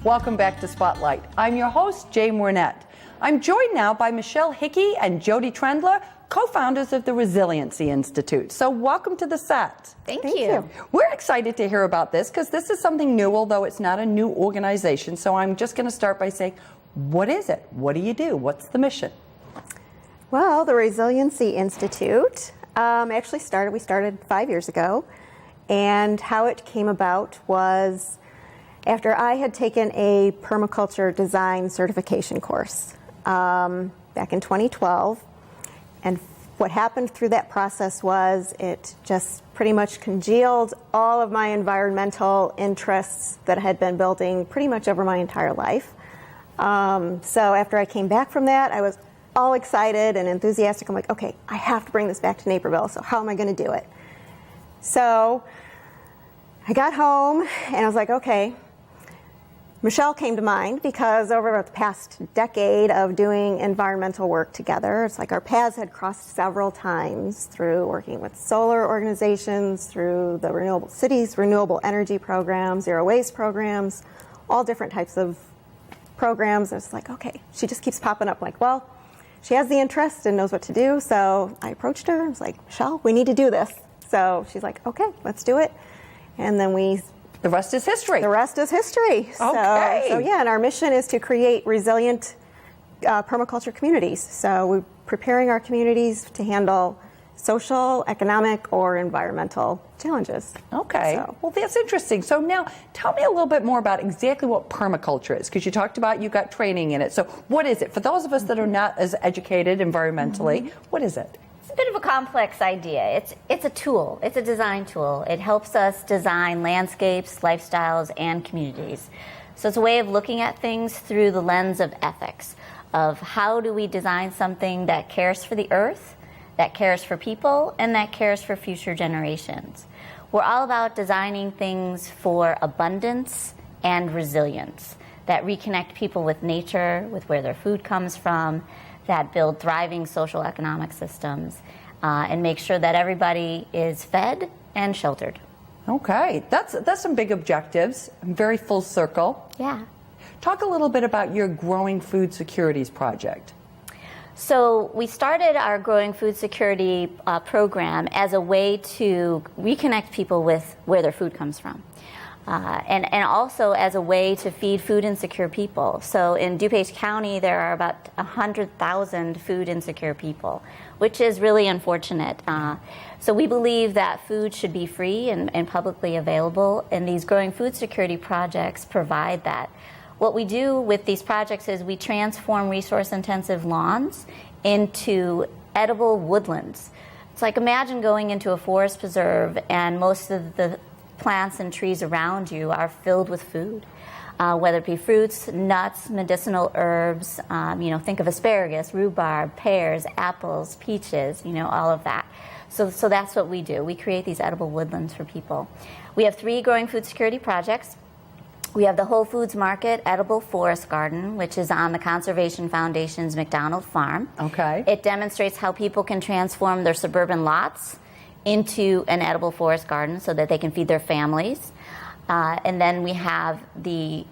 Welcome back to Spotlight. I'm your host, Jay Mornett. I'm joined now by Michelle Hickey and Jody Trendler, co-founders of the Resiliency Institute. So welcome to the set. Thank you. We're excited to hear about this because this is something new, although it's not a new organization. So I'm just going to start by saying, what is it? What do you do? What's the mission? Well, the Resiliency Institute we started 5 years ago. And how it came about was after I had taken a permaculture design certification course back in 2012. And what happened through that process was it just pretty much congealed all of my environmental interests that I had been building pretty much over my entire life. So after I came back from that, I was all excited and enthusiastic. I'm like, okay, I have to bring this back to Naperville, so how am I going to do it? So I got home and I was like, okay. Michelle came to mind because over the past decade of doing environmental work together, it's like our paths had crossed several times through working with solar organizations, through the renewable cities, renewable energy programs, zero waste programs, all different types of programs. It's like, okay, she just keeps popping up. Like, well, she has the interest and knows what to do. So I approached her. I was like, Michelle, we need to do this. So she's like, okay, let's do it. And then the rest is history. The rest is history. Okay. So yeah, and our mission is to create resilient permaculture communities. So we're preparing our communities to handle social, economic, or environmental challenges. Okay. So. Well, that's interesting. So now tell me a little bit more about exactly what permaculture is, because you talked about you got training in it. So what is it? For those of us that are not as educated environmentally, what is it? A bit of a complex idea. It's a tool. It's a design tool. It helps us design landscapes, lifestyles, and communities. So it's a way of looking at things through the lens of ethics, of how do we design something that cares for the earth, that cares for people, and that cares for future generations. We're all about designing things for abundance and resilience that reconnect people with nature, with where their food comes from, that build thriving social economic systems, and make sure that everybody is fed and sheltered. Okay, that's some big objectives, very full circle. Yeah. Talk a little bit about your Growing Food Securities project. So we started our Growing Food Security program as a way to reconnect people with where their food comes from. And also as a way to feed food insecure people. So in DuPage County, there are about 100,000 food insecure people, which is really unfortunate. So we believe that food should be free and publicly available, and these growing food security projects provide that. What we do with these projects is we transform resource-intensive lawns into edible woodlands. It's like imagine going into a forest preserve and most of the plants and trees around you are filled with food, whether it be fruits, nuts, medicinal herbs, think of asparagus, rhubarb, pears, apples, peaches, all of that. So that's what we do. We create these edible woodlands for people. We have 3 growing food security projects. We have the Whole Foods Market Edible Forest Garden, which is on the Conservation Foundation's McDonald Farm. Okay. It demonstrates how people can transform their suburban lots into an edible forest garden so that they can feed their families. And then we have the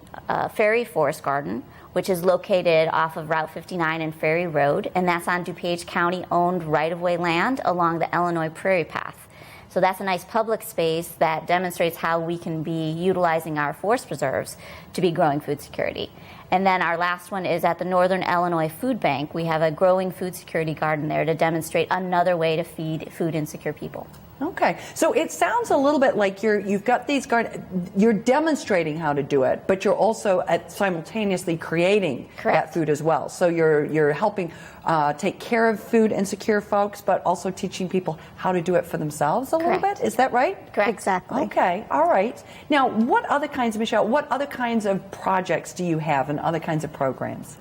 Ferry Forest Garden, which is located off of Route 59 and Ferry Road, and that's on DuPage County-owned right-of-way land along the Illinois Prairie Path. So that's a nice public space that demonstrates how we can be utilizing our forest preserves to be growing food security. And then our last one is at the Northern Illinois Food Bank. We have a growing food security garden there to demonstrate another way to feed food insecure people. Okay, so it sounds a little bit like you've got these you're demonstrating how to do it, but you're also simultaneously creating that food as well. So you're helping take care of food insecure folks, but also teaching people how to do it for themselves a little bit. Is that right? Correct. Exactly. Okay, all right. Now, Michelle, what other kinds of projects do you have and other kinds of programs?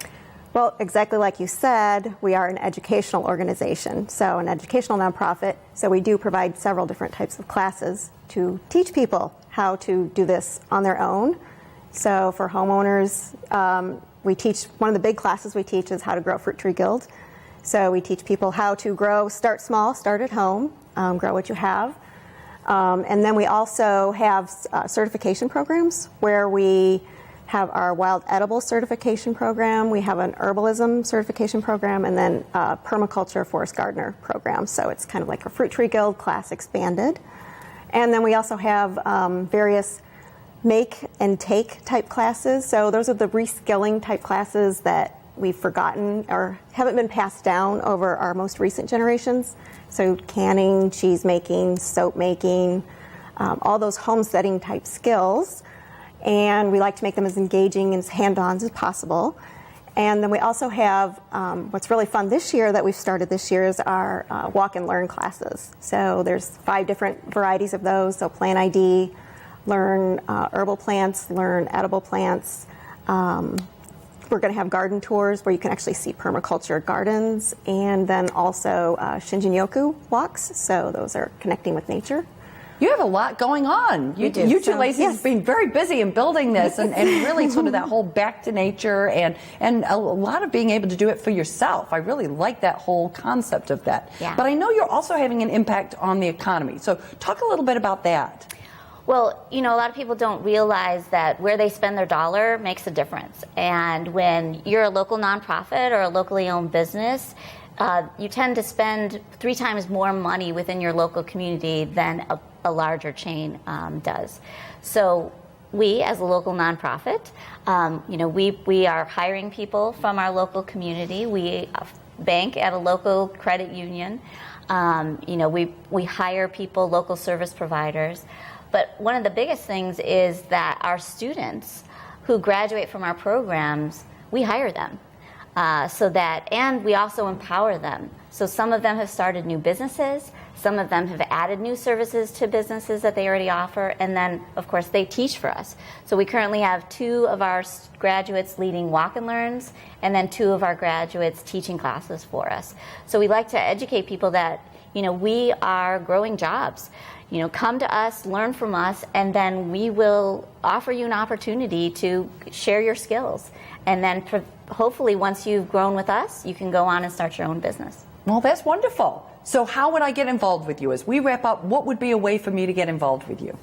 Well, exactly like you said, we are an educational organization, so an educational nonprofit. So we do provide several different types of classes to teach people how to do this on their own. So for homeowners, we teach, one of the big classes we teach is how to grow fruit tree guild. So we teach people how to grow, start small, start at home, grow what you have. And then we also have certification programs where we have our wild edible certification program. We have an herbalism certification program, and then a permaculture forest gardener program. So it's kind of like a Fruit Tree Guild class expanded. And then we also have various make and take type classes. So those are the reskilling type classes that we've forgotten or haven't been passed down over our most recent generations. So canning, cheese making, soap making, all those homesteading type skills. And we like to make them as engaging and as hand-on as possible. And then we also have, what's really fun this year that we've started this year is our walk and learn classes. So there's 5 different varieties of those. So plant ID, learn herbal plants, learn edible plants. We're going to have garden tours where you can actually see permaculture gardens, and then also Shinjin-yoku walks. So those are connecting with nature. You have a lot going on. You two ladies have been very busy in building this and really sort of that whole back to nature and a lot of being able to do it for yourself. I really like that whole concept of that. Yeah. But I know you're also having an impact on the economy. So talk a little bit about that. Well, a lot of people don't realize that where they spend their dollar makes a difference. And when you're a local nonprofit or a locally owned business, you tend to spend 3 times more money within your local community than a larger chain does. So we, as a local nonprofit, we are hiring people from our local community. We bank at a local credit union. We hire people, local service providers. But one of the biggest things is that our students who graduate from our programs, we hire them. And we also empower them. So some of them have started new businesses, some of them have added new services to businesses that they already offer, and then, of course, they teach for us. So we currently have 2 of our graduates leading walk and learns, and then 2 of our graduates teaching classes for us. So we like to educate people that, we are growing jobs. Come to us, learn from us, and then we will offer you an opportunity to share your skills. And then hopefully once you've grown with us, you can go on and start your own business. Well, that's wonderful. So how would I get involved with you? As we wrap up, what would be a way for me to get involved with you?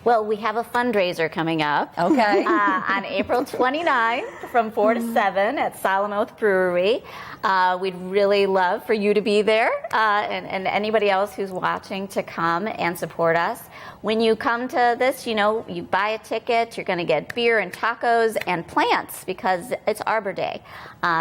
Well, we have a fundraiser coming up. Okay. On April 29th from 4 to 7 at Solemn Oath Brewery. We'd really love for you to be there and anybody else who's watching to come and support us. When you come to this, you buy a ticket, you're going to get beer and tacos and plants because it's Arbor Day.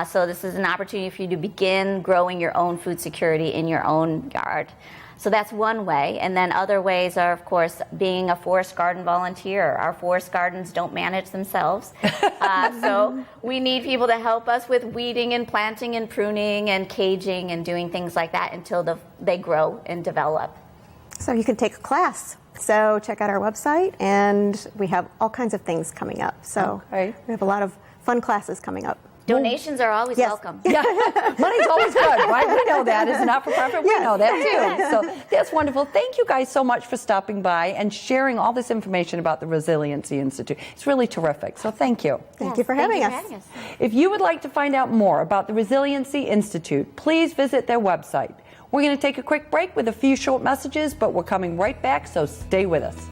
So this is an opportunity for you to begin growing your own food security in your own yard. So that's one way. And then other ways are, of course, being a forest garden volunteer. Our forest gardens don't manage themselves. So we need people to help us with weeding and planting and pruning and caging and doing things like that until they grow and develop. So you can take a class. So check out our website, and we have all kinds of things coming up. So we have a lot of fun classes coming up. Donations are always welcome. Yeah, money's always good, right? We know that. As a not-for-profit, we know that too. So that's wonderful. Thank you guys so much for stopping by and sharing all this information about the Resiliency Institute. It's really terrific. So thank you. Thank you for having us. If you would like to find out more about the Resiliency Institute, please visit their website. We're going to take a quick break with a few short messages, but we're coming right back, so stay with us.